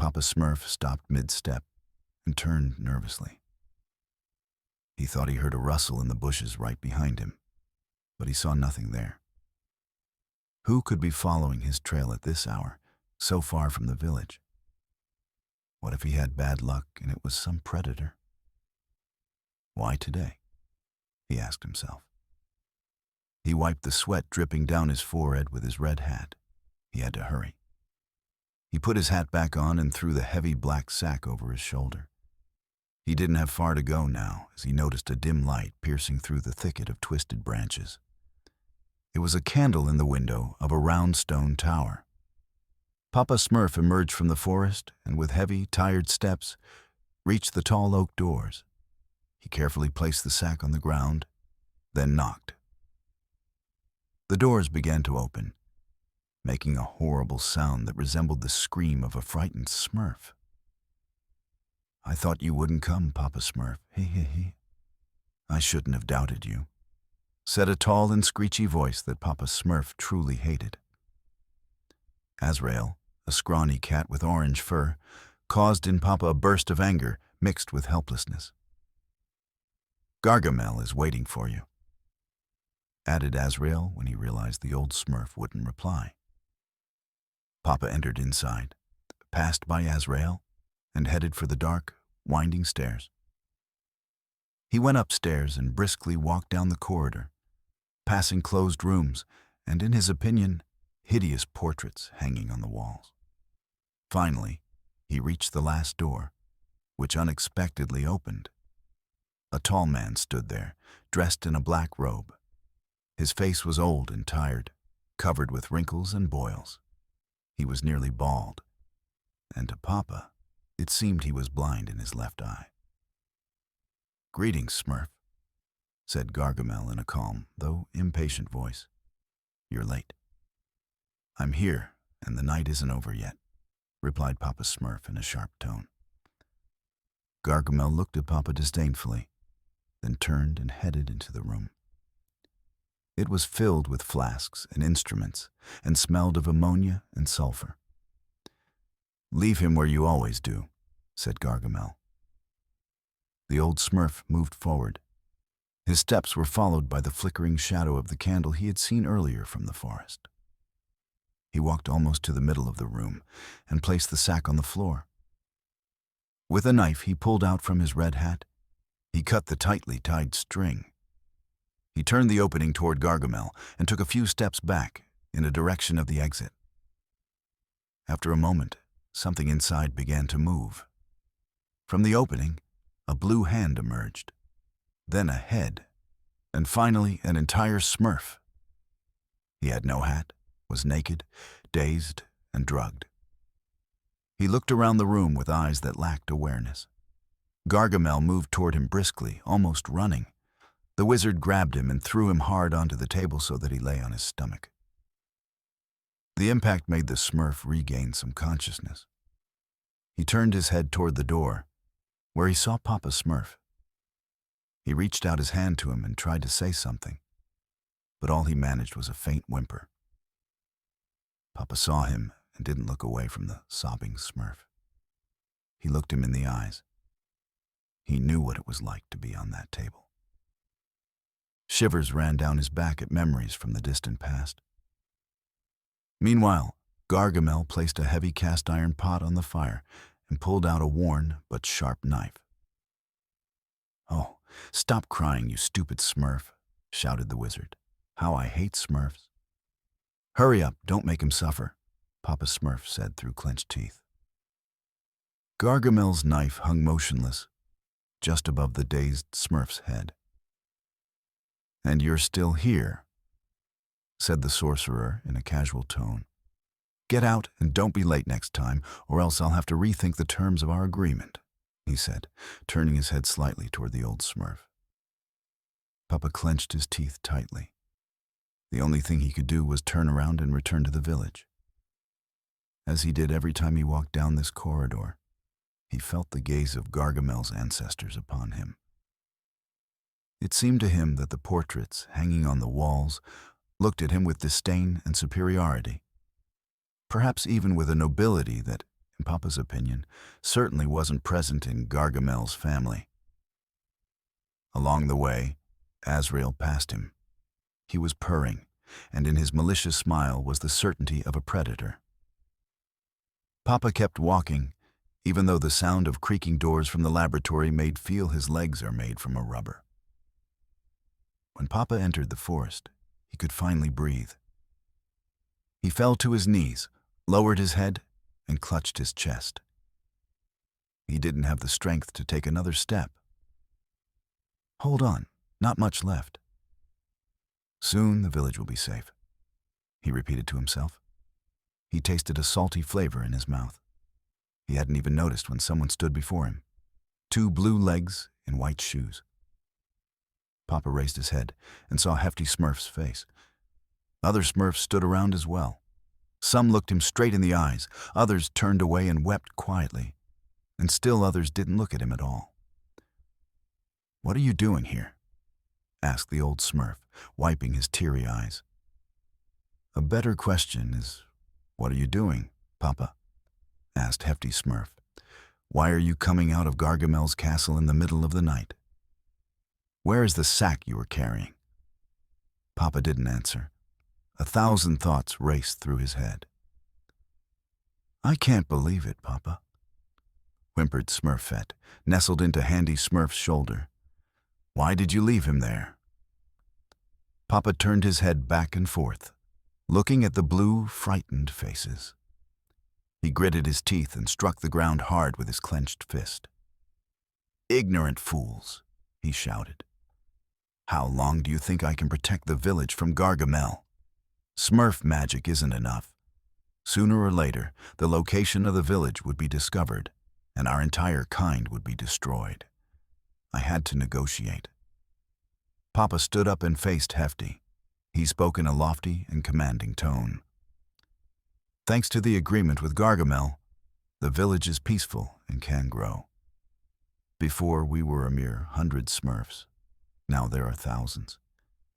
Papa Smurf stopped mid-step and turned nervously. He thought he heard a rustle in the bushes right behind him, but he saw nothing there. Who could be following his trail at this hour, so far from the village? What if he had bad luck and it was some predator? Why today? He asked himself. He wiped the sweat dripping down his forehead with his red hat. He had to hurry. He put his hat back on and threw the heavy black sack over his shoulder. He didn't have far to go now as he noticed a dim light piercing through the thicket of twisted branches. It was a candle in the window of a round stone tower. Papa Smurf emerged from the forest and with heavy, tired steps reached the tall oak doors. He carefully placed the sack on the ground, then knocked. The doors began to open, making a horrible sound that resembled the scream of a frightened Smurf. "I thought you wouldn't come, Papa Smurf. He he he. I shouldn't have doubted you," said a tall and screechy voice that Papa Smurf truly hated. Azrael, a scrawny cat with orange fur, caused in Papa a burst of anger mixed with helplessness. "Gargamel is waiting for you," added Azrael when he realized the old Smurf wouldn't reply. Papa entered inside, passed by Azrael, and headed for the dark, winding stairs. He went upstairs and briskly walked down the corridor, passing closed rooms and, in his opinion, hideous portraits hanging on the walls. Finally, he reached the last door, which unexpectedly opened. A tall man stood there, dressed in a black robe. His face was old and tired, covered with wrinkles and boils. He was nearly bald, and to Papa, it seemed he was blind in his left eye. "Greetings, Smurf," said Gargamel in a calm, though impatient voice. "You're late." "I'm here, and the night isn't over yet," replied Papa Smurf in a sharp tone. Gargamel looked at Papa disdainfully, then turned and headed into the room. It was filled with flasks and instruments and smelled of ammonia and sulfur. "Leave him where you always do," said Gargamel. The old Smurf moved forward. His steps were followed by the flickering shadow of the candle he had seen earlier from the forest. He walked almost to the middle of the room and placed the sack on the floor. With a knife he pulled out from his red hat, he cut the tightly tied string. He turned the opening toward Gargamel and took a few steps back in the direction of the exit. After a moment, something inside began to move. From the opening, a blue hand emerged, then a head, and finally an entire Smurf. He had no hat, was naked, dazed, and drugged. He looked around the room with eyes that lacked awareness. Gargamel moved toward him briskly, almost running. The wizard grabbed him and threw him hard onto the table so that he lay on his stomach. The impact made the Smurf regain some consciousness. He turned his head toward the door, where he saw Papa Smurf. He reached out his hand to him and tried to say something, but all he managed was a faint whimper. Papa saw him and didn't look away from the sobbing Smurf. He looked him in the eyes. He knew what it was like to be on that table. Shivers ran down his back at memories from the distant past. Meanwhile, Gargamel placed a heavy cast-iron pot on the fire and pulled out a worn but sharp knife. "Oh, stop crying, you stupid Smurf," shouted the wizard. "How I hate Smurfs." "Hurry up, don't make him suffer," Papa Smurf said through clenched teeth. Gargamel's knife hung motionless, just above the dazed Smurf's head. "And you're still here," said the sorcerer in a casual tone. "Get out and don't be late next time, or else I'll have to rethink the terms of our agreement," he said, turning his head slightly toward the old Smurf. Papa clenched his teeth tightly. The only thing he could do was turn around and return to the village. As he did every time he walked down this corridor, he felt the gaze of Gargamel's ancestors upon him. It seemed to him that the portraits hanging on the walls looked at him with disdain and superiority, perhaps even with a nobility that in Papa's opinion, certainly wasn't present in Gargamel's family. Along the way, Azrael passed him. He was purring, and in his malicious smile was the certainty of a predator. Papa kept walking, even though the sound of creaking doors from the laboratory made feel his legs are made from a rubber. When Papa entered the forest, he could finally breathe. He fell to his knees, lowered his head, and clutched his chest. He didn't have the strength to take another step. Hold on, not much left. Soon the village will be safe, he repeated to himself. He tasted a salty flavor in his mouth. He hadn't even noticed when someone stood before him. 2 blue legs in white shoes. Papa raised his head and saw Hefty Smurf's face. Other Smurfs stood around as well. Some looked him straight in the eyes, others turned away and wept quietly, and still others didn't look at him at all. "What are you doing here?" asked the old Smurf, wiping his teary eyes. "A better question is, what are you doing, Papa?" asked Hefty Smurf. "Why are you coming out of Gargamel's castle in the middle of the night? Where is the sack you were carrying?" Papa didn't answer. 1,000 thoughts raced through his head. "I can't believe it, Papa," whimpered Smurfette, nestled into Handy Smurf's shoulder. "Why did you leave him there?" Papa turned his head back and forth, looking at the blue, frightened faces. He gritted his teeth and struck the ground hard with his clenched fist. "Ignorant fools," he shouted. "How long do you think I can protect the village from Gargamel? Smurf magic isn't enough. Sooner or later, the location of the village would be discovered, and our entire kind would be destroyed. I had to negotiate." Papa stood up and faced Hefty. He spoke in a lofty and commanding tone. "Thanks to the agreement with Gargamel, the village is peaceful and can grow. Before, we were a mere 100 Smurfs. Now there are thousands.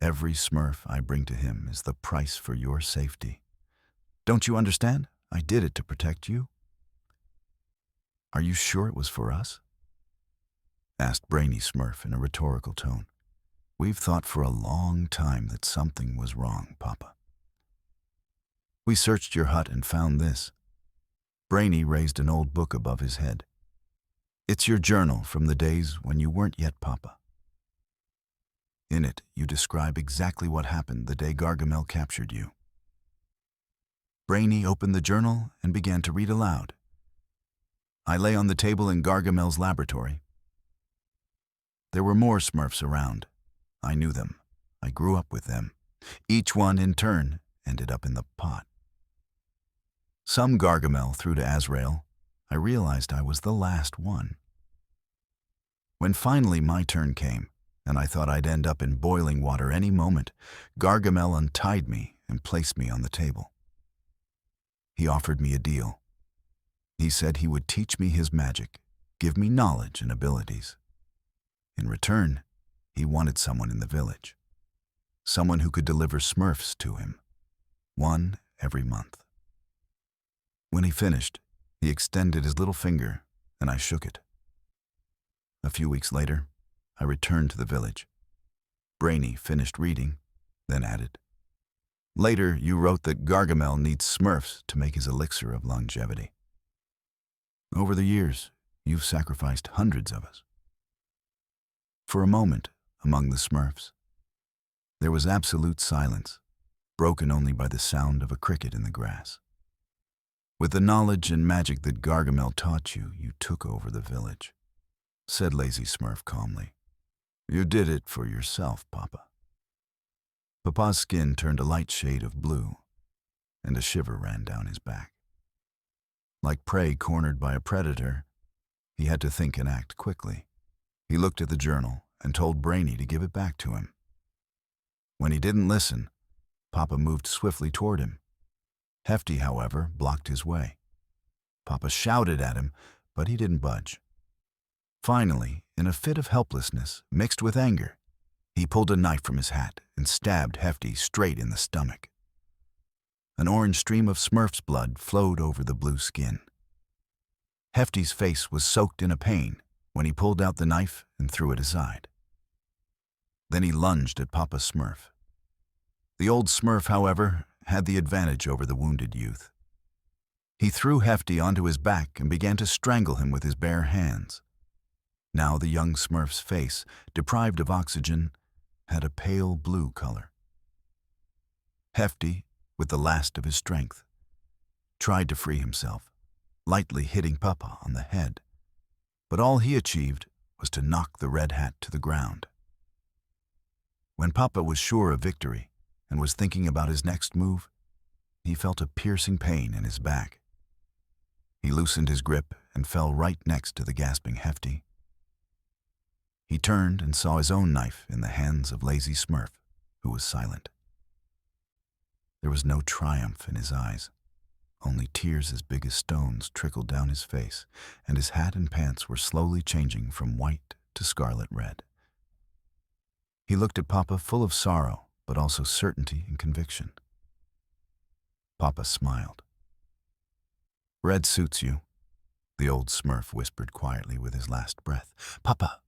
Every Smurf I bring to him is the price for your safety. Don't you understand? I did it to protect you." "Are you sure it was for us?" asked Brainy Smurf in a rhetorical tone. "We've thought for a long time that something was wrong, Papa. We searched your hut and found this." Brainy raised an old book above his head. "It's your journal from the days when you weren't yet Papa. In it, you describe exactly what happened the day Gargamel captured you." Brainy opened the journal and began to read aloud. "I lay on the table in Gargamel's laboratory. There were more Smurfs around. I knew them. I grew up with them. Each one, in turn, ended up in the pot. Some Gargamel threw to Azrael. I realized I was the last one. When finally my turn came, and I thought I'd end up in boiling water any moment, Gargamel untied me and placed me on the table. He offered me a deal. He said he would teach me his magic, give me knowledge and abilities. In return, he wanted someone in the village. Someone who could deliver Smurfs to him. 1 every month. When he finished, he extended his little finger, and I shook it. A few weeks later, I returned to the village. Brainy finished reading, then added, "Later, you wrote that Gargamel needs Smurfs to make his elixir of longevity. Over the years, you've sacrificed hundreds of us." For a moment, among the Smurfs, there was absolute silence, broken only by the sound of a cricket in the grass. "With the knowledge and magic that Gargamel taught you, you took over the village," said Lazy Smurf calmly. "You did it for yourself, Papa." Papa's skin turned a light shade of blue, and a shiver ran down his back. Like prey cornered by a predator, he had to think and act quickly. He looked at the journal and told Brainy to give it back to him. When he didn't listen, Papa moved swiftly toward him. Hefty, however, blocked his way. Papa shouted at him, but he didn't budge. Finally, in a fit of helplessness mixed with anger, he pulled a knife from his hat and stabbed Hefty straight in the stomach. An orange stream of Smurf's blood flowed over the blue skin. Hefty's face was soaked in a pain when he pulled out the knife and threw it aside. Then he lunged at Papa Smurf. The old Smurf, however, had the advantage over the wounded youth. He threw Hefty onto his back and began to strangle him with his bare hands. Now the young Smurf's face, deprived of oxygen, had a pale blue color. Hefty, with the last of his strength, tried to free himself, lightly hitting Papa on the head, but all he achieved was to knock the red hat to the ground. When Papa was sure of victory and was thinking about his next move, he felt a piercing pain in his back. He loosened his grip and fell right next to the gasping Hefty. He turned and saw his own knife in the hands of lazy Smurf, who was silent. There was no triumph in his eyes. Only tears as big as stones trickled down his face, and his hat and pants were slowly changing from white to scarlet red. He looked at Papa full of sorrow, but also certainty and conviction. Papa smiled. "Red suits you," the old Smurf whispered quietly with his last breath. "Papa,